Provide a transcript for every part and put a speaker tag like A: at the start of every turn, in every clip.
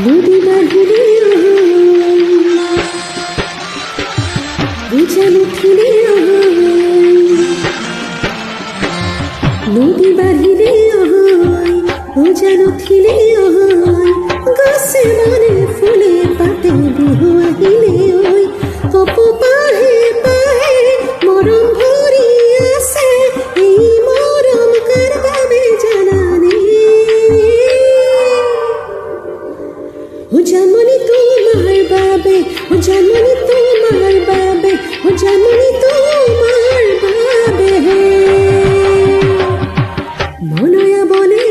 A: নদী বাহিরে উজান উঠিলে নদী বাহিরে উজান উঠিলে গাছে মনে ফুলে পাতে বিহু আহিলে ওই কপ পাহে পাহে মরম ভরি আছে এই মরম করবে জানানে ও জানমনি তোমার বাবে ও জানমনি তোমার বাবে ও জানমনি তোমার বাবে মনয়া বলে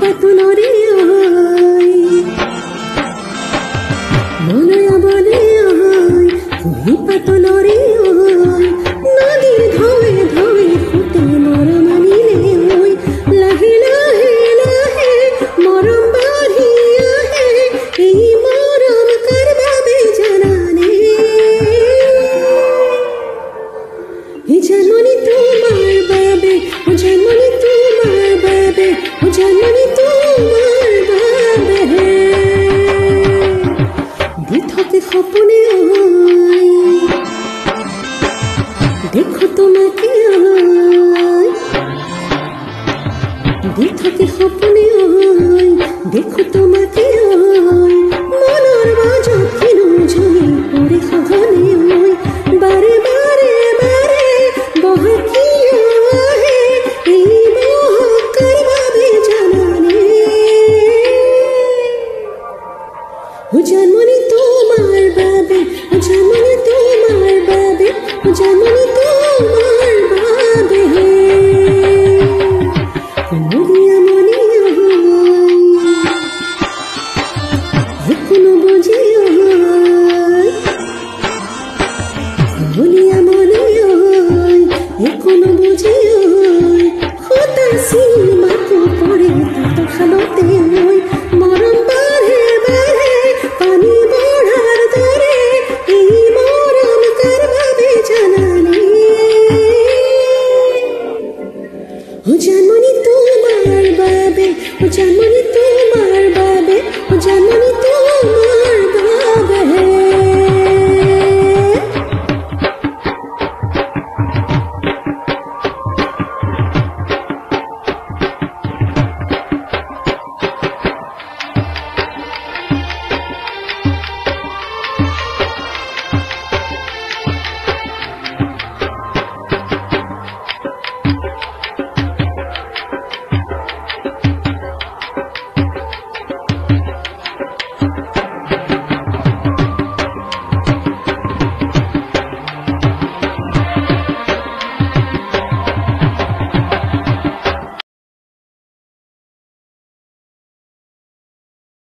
A: পাতুলরে মনয়া বলে পাতুলরে নদীর ধোয়ে ধোয়ে ফুটে মরম আনিলে ওই লাহে লাহে লাহে মরম বাড়িয়া হে এই মরম করবে জানানে হে জানমনি তোমার বাবে ও জানমনি তোমার বাবে ও জানমনি তোমার বাবে দিথকে স্বপ্নে দেখো তোমাকে দিথকে স্বপ্নে দেখো তোমাকে মনের মাঝ কেন ঝুলি পড়ে সঘনে ওই বারে বারে বারে বহকিয়া হে এই বহকার ভাবে জানানে ও জানমনি তোমার বাবে ও জানমনি তোমার বাবে ও জানমনি তোমার বাবে মরিয়া মনিয়া এখনো বুঝি মরিয়া মনিয়া এখনো বুঝি হতাশি মাকো পড়ে তাতো খালতে ওই মরম বাড়ে বাড়ে পানি বড়ার ধরে এই মরম করবে জানানে ও জানমনি তোমার বাবে ও জানমনি